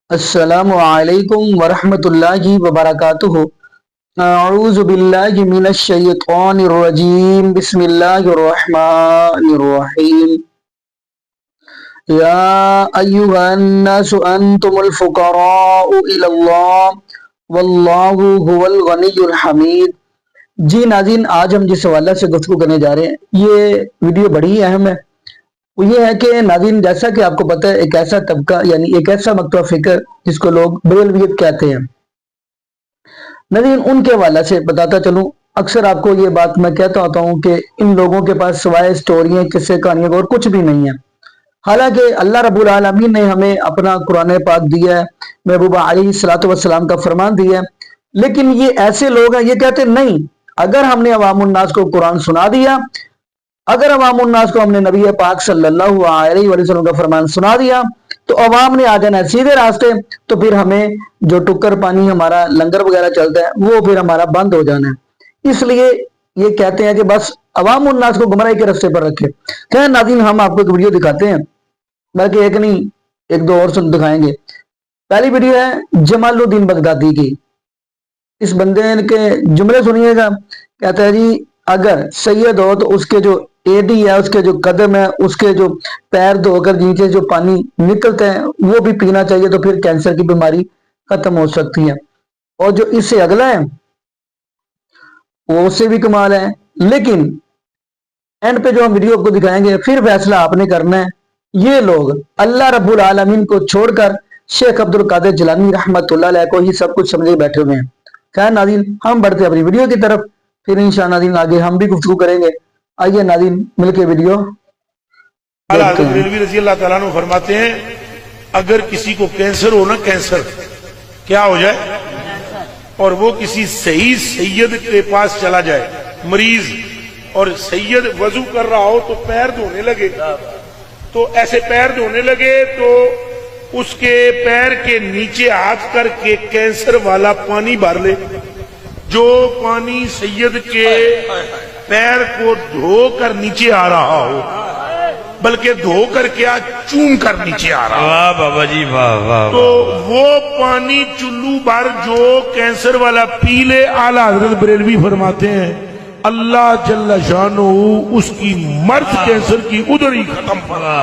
السلام علیکم ورحمۃ اللہ وبرکاتہ۔ اعوذ باللہ من الشیطان الرجیم، بسم اللہ الرحمن الرحیم۔ یا ایہا الناس انتم الفقراء الی اللہ واللہ هو الغنی الحمید۔ جی ناظرین، آج ہم جس حوالے سے گفتگو کرنے جا رہے ہیں یہ ویڈیو بڑی اہم ہے۔ وہ یہ ہے کہ ناظرین، جیسا کہ آپ کو پتہ ہے، ایک ایسا طبقہ یعنی ایک ایسا مکتبہ فکر جس کو لوگ بریلویت کہتے ہیں، ناظرین ان کے حوالے سے بتاتا چلوں۔ اکثر آپ کو یہ بات میں کہتا ہوتا ہوں کہ ان لوگوں کے پاس سوائے سٹوریاں، قصے، کہانیاں اور کچھ بھی نہیں ہے، حالانکہ اللہ رب العالمین نے ہمیں اپنا قرآن پاک دیا ہے، محبوب علیہ الصلوۃ والسلام کا فرمان دیا ہے، لیکن یہ ایسے لوگ ہیں یہ کہتے نہیں، اگر ہم نے عوام الناس کو قرآن سنا دیا، اگر عوام الناس کو ہم نے نبی پاک صلی اللہ علیہ وسلم کا فرمان سنا دیا تو عوام نے آ جانا ہے سیدھے راستے، تو پھر ہمیں جو ٹکر پانی ہمارا لنگر وغیرہ چلتا ہے وہ پھر ہمارا بند ہو جانا ہے۔ اس لیے یہ کہتے ہیں کہ بس عوام الناس کو گمراہی کے راستے پر رکھے۔ خیر ناظرین، ہم آپ کو ایک ویڈیو دکھاتے ہیں، بلکہ ایک نہیں ایک دو اور دکھائیں گے۔ پہلی ویڈیو ہے جمال الدین بغدادی کی۔ اس بندے کے جملے سنیے گا، کہتا ہے جی اگر سید ہو تو اس کے جو ایڈی ہے، اس کے جو قدم ہے، اس کے جو پیر دھو کر نیچے جو پانی نکلتا ہے وہ بھی پینا چاہیے، تو پھر کینسر کی بیماری ختم ہو سکتی ہے۔ اور جو اس سے اگلا ہے وہ اس سے بھی کمال ہے، لیکن اینڈ پہ جو ہم ویڈیو کو دکھائیں گے پھر فیصلہ آپ نے کرنا ہے۔ یہ لوگ اللہ رب العالمین کو چھوڑ کر شیخ عبد القادر جیلانی رحمۃ اللہ علیہ کو ہی سب کچھ سمجھے بیٹھے ہوئے ہیں۔ خیر ناظرین، ہم بڑھتے اپنی ویڈیو کی طرف، پھر انشاءاللہ ناظرین آگے ہم بھی گفتگو کریں گے۔ آئیے ناظرین مل کے ویڈیو حضرت بریلوی رضی اللہ تعالیٰ عنہ فرماتے ہیں اگر کسی کو کینسر ہو نا، کینسر کیا ہو جائے اور وہ کسی صحیح سید کے پاس چلا جائے، مریض، اور سید وضو کر رہا ہو تو پیر دھونے لگے، تو ایسے پیر دھونے لگے تو اس کے پیر کے نیچے ہاتھ کر کے کینسر والا پانی بھر لے، جو پانی سید کے پیر کو دھو کر نیچے آ رہا ہو، بلکہ دھو کر کیا چوم کر نیچے آ رہا، واہ بابا جی واہ واہ، تو وہ پانی چلو بھر جو کینسر والا پی لے، اعلیٰ حضرت بریلوی فرماتے ہیں اللہ جل شانہ اس کی مرض کینسر کی ادھر ہی ختم فرما۔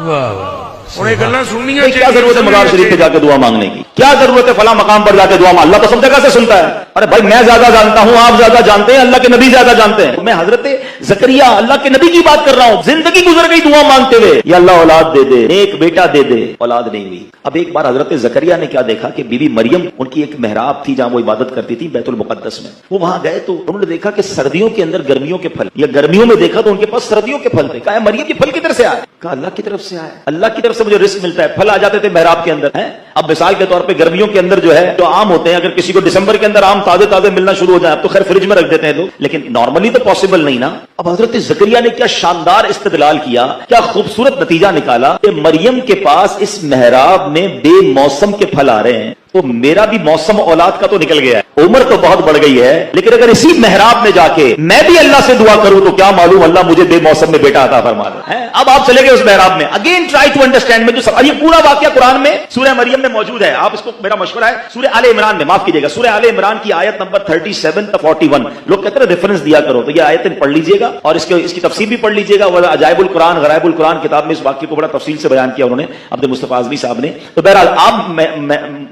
واہ انہیں گلنا سننی ہے، کیا ضرورت ہے مزار شریف پہ جا کے دعا مانگنے کی؟ کیا ضرورت ہے فلاں مقام پر جا کے دعا مانگ؟ اللہ تو سب جگہ سے سنتا ہے۔ ارے بھائی میں زیادہ جانتا ہوں، آپ زیادہ جانتے ہیں، اللہ کے نبی زیادہ جانتے ہیں۔ میں حضرت زکریا اللہ کے نبی کی بات کر رہا ہوں، زندگی گزر گئی دعا مانگتے ہوئے، یا اللہ اولاد دے دے، ایک بیٹا دے دے، اولاد نہیں ہوئی۔ اب ایک بار حضرت زکریا نے کیا دیکھا کہ بی بی مریم، ان کی ایک محراب تھی جہاں وہ عبادت کرتی تھی بیت المقدس میں، وہ وہاں گئے تو انہوں نے دیکھا کہ سردیوں کے اندر گرمیوں کے پھل، یا گرمیوں میں دیکھا تو ان کے پاس سردیوں کے پھل تھے۔ کہا مریم یہ پھل کدھر سے آئے؟ کہا اللہ کی طرف سے آئے، اللہ کی طرف سے مجھے رزق ملتا ہے۔ پھل آ جاتے تھے محراب کے اندر ہیں۔ اب مثال کے طور پہ گرمیوں کے اندر جو ہے جو آم ہوتے ہیں، اگر کسی کو دسمبر کے اندر آم تازے تازے ملنا شروع ہو جائے، اب تو خیر فریج میں رکھ دیتے ہیں لوگ، لیکن نارملی تو پاسبل نہیں نا۔ اب حضرت زکریا نے کیا شاندار استدلال کیا، کیا خوبصورت نتیجہ نکالا کہ مریم کے پاس اس محراب میں بے موسم کے پھل آ رہے ہیں، تو میرا بھی موسم اولاد کا تو نکل گیا ہے، عمر تو بہت بڑھ گئی ہے، لیکن اگر اسی محراب میں جا کے میں بھی اللہ سے دعا کروں تو کیا معلوم اللہ مجھے بے موسم میں بیٹا عطا فرما دے۔ اب آپ چلے گئے اس محراب میں، اگین ٹرائی ٹو انڈرسٹینڈ میں جو یہ پورا واقعہ قرآن میں سورہ مریم میں موجود ہے، آپ اس کو، میرا مشورہ ہے سورہ آل عمران میں، معاف کیجیے گا، سورہ آل عمران کی آیت نمبر 37 تا 41، لوگ کہتے ہیں ریفرنس دیا کرو، تو یہ آیتیں پڑھ لیجیے گا اور اس کی تفسیر بھی پڑھ لیجیے گا۔ وہ عجائب القرآن غرائب القرآن کتاب میں اس واقعے کو بڑا تفصیل سے بیان کیا انہوں نے، عبد المصطفیٰ اعظمی صاحب نے۔ تو بہرحال آپ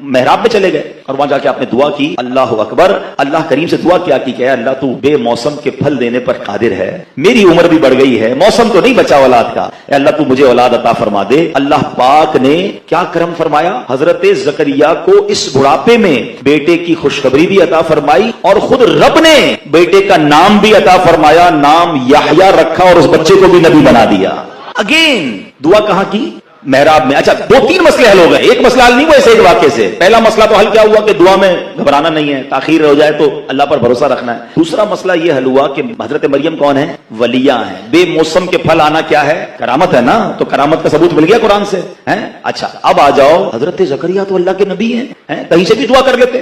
محراب میں چلے گئے اور وہاں جا کے آپ نے دعا کی، اللہ اکبر، اللہ کریم سے دعا کیا کہ اللہ تو بے موسم کے پھل دینے پر قادر ہے، میری عمر بھی بڑھ گئی ہے، موسم تو نہیں بچا اولاد کا، اے اللہ تو مجھے اولاد عطا فرما دے۔ اللہ پاک نے کیا کرم فرمایا، حضرت زکریا کو اس بڑھاپے میں بیٹے کی خوشخبری بھی عطا فرمائی، اور خود رب نے بیٹے کا نام بھی عطا فرمایا، نام یحییٰ رکھا، اور اس بچے کو بھی نبی بنا دیا۔ اگین دعا کہاں کی؟ محراب میں۔ اچھا، دو تین مسئلے حل ہو گئے، ایک مسئلہ حل نہیں ہوا اس ایک واقعے سے۔ پہلا مسئلہ تو حل کیا ہوا کہ دعا میں گھبرانا نہیں ہے، تاخیر ہو جائے تو اللہ پر بھروسہ رکھنا ہے۔ دوسرا مسئلہ یہ حل ہوا کہ حضرت مریم کون ہے؟ ولیہ ہیں۔ بے موسم کے پھل آنا کیا ہے؟ کرامت ہے نا، تو کرامت کا ثبوت مل گیا قرآن سے۔ اچھا اب آ جاؤ، حضرت زکریا تو اللہ کے نبی ہیں، کہیں سے بھی دعا کر لیتے،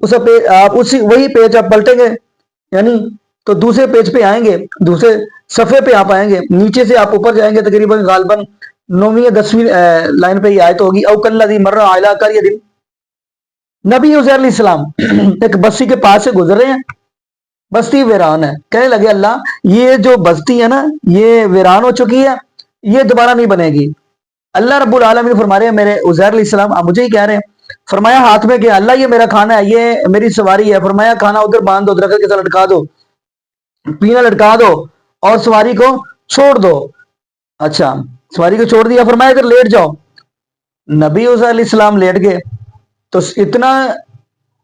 آپ وہی پیج آپ پلٹیں گے یعنی تو دوسرے پیج پہ آئیں گے، دوسرے صفحے پہ آپ آئیں گے، نیچے سے آپ اوپر جائیں گے تقریباً غالباً 9ویں یا 10ویں لائن پہ یہ آیت ہوگی، او کلذی مر علی قریۃ، نبی عزیر علیہ السلام ایک بستی کے پاس سے گزر رہے ہیں، بستی ویران ہے، کہنے لگے اللہ یہ جو بستی ہے نا یہ ویران ہو چکی ہے، یہ دوبارہ نہیں بنے گی۔ اللہ رب العالمین فرما رہے ہیں میرے عزیر علیہ السلام آپ مجھے ہی کہہ رہے ہیں، فرمایا ہاتھ میں کیا؟ اللہ یہ میرا کھانا ہے، یہ میری سواری ہے، فرمایا کھانا ادھر باندھ دو، درخت کے ساتھ لٹکا دو، پینا لٹکا دو اور سواری کو چھوڑ دو۔ اچھا سواری کو چھوڑ دیا، فرمایا ادھر لیٹ جاؤ، نبی عزیر علیہ السلام لیٹ گئے۔ تو اتنا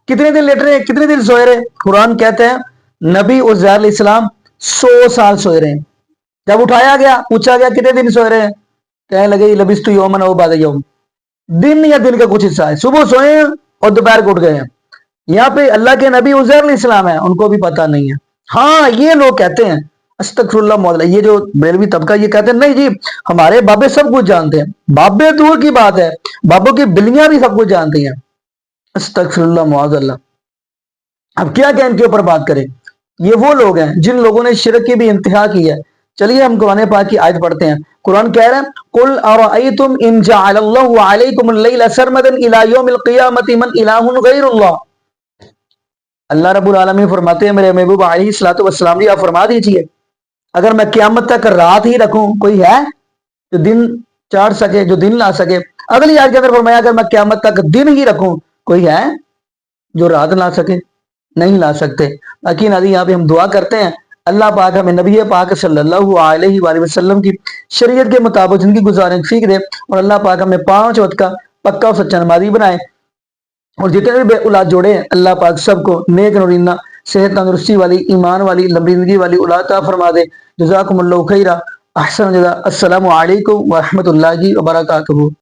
کتنے دن لیٹ رہے ہیں، کتنے دن سوئے رہے؟ قرآن کہتے ہیں نبی عزیر علیہ السلام 100 سال سوئے رہے ہیں۔ جب اٹھایا گیا پوچھا گیا کتنے دن سوئے رہے ہیں، کہنے لگے لبثت یوما او بعض یوم، دن یا دن کا کچھ حصہ ہے، صبح سوئے ہیں اور دوپہر کو اٹھ گئے ہیں۔ یہاں پہ اللہ کے نبی عزیر علیہ السلام ہیں، ان کو بھی پتہ نہیں ہے۔ ہاں یہ لوگ کہتے ہیں استغفر اللہ مولا، یہ جو بریلوی طبقہ یہ کہتے ہیں نہیں جی ہمارے بابے سب کچھ جانتے ہیں، بابے دور کی بات ہے، بابوں کی بلیاں بھی سب کچھ جانتی ہیں۔ استغفر اللہ معاذ اللہ۔ اب کیا کہ ان کے اوپر بات کریں، یہ وہ لوگ ہیں جن لوگوں نے شرک کی بھی انتہا کی ہے۔ چلیے ہم قرآن پاک کی آیت پڑھتے ہیں۔ قرآن کہہ رہا ہے قل ارأیتم ان جعل اللہ علیکم اللیل سرمدا الی یوم القیامۃ من الہ غیر اللہ۔ اللہ رب العالمین فرماتے ہیں میرے محبوب علیہ الصلوۃ والسلام جی آپ فرما دیجئے اگر میں قیامت تک رات ہی رکھوں کوئی ہے جو دن چاڑ سکے، جو دن لا سکے؟ اگلی آیت کے اندر فرمایا اگر میں قیامت تک دن ہی رکھوں کوئی ہے جو رات لا سکے؟ نہیں لا سکتے۔ باقی نادی یہاں پہ ہم دعا کرتے ہیں اللہ پاک ہمیں نبی پاک صلی اللہ علیہ وآلہ وسلم کی شریعت کے مطابق زندگی گزارنے فیق دے، اور اللہ پاک ہمیں 5 وقت کا پکا اور سچا نمازی بنائے، اور جتنے بھی بے اولاد جوڑے ہیں اللہ پاک سب کو نیک نورینہ صحت تندرستی والی ایمان والی لمبی زندگی والی اولاد عطا فرما دے۔ جزاکم اللہ خیرہ، احسن جزا۔ السلام علیکم ورحمۃ اللہ وبرکاتہ۔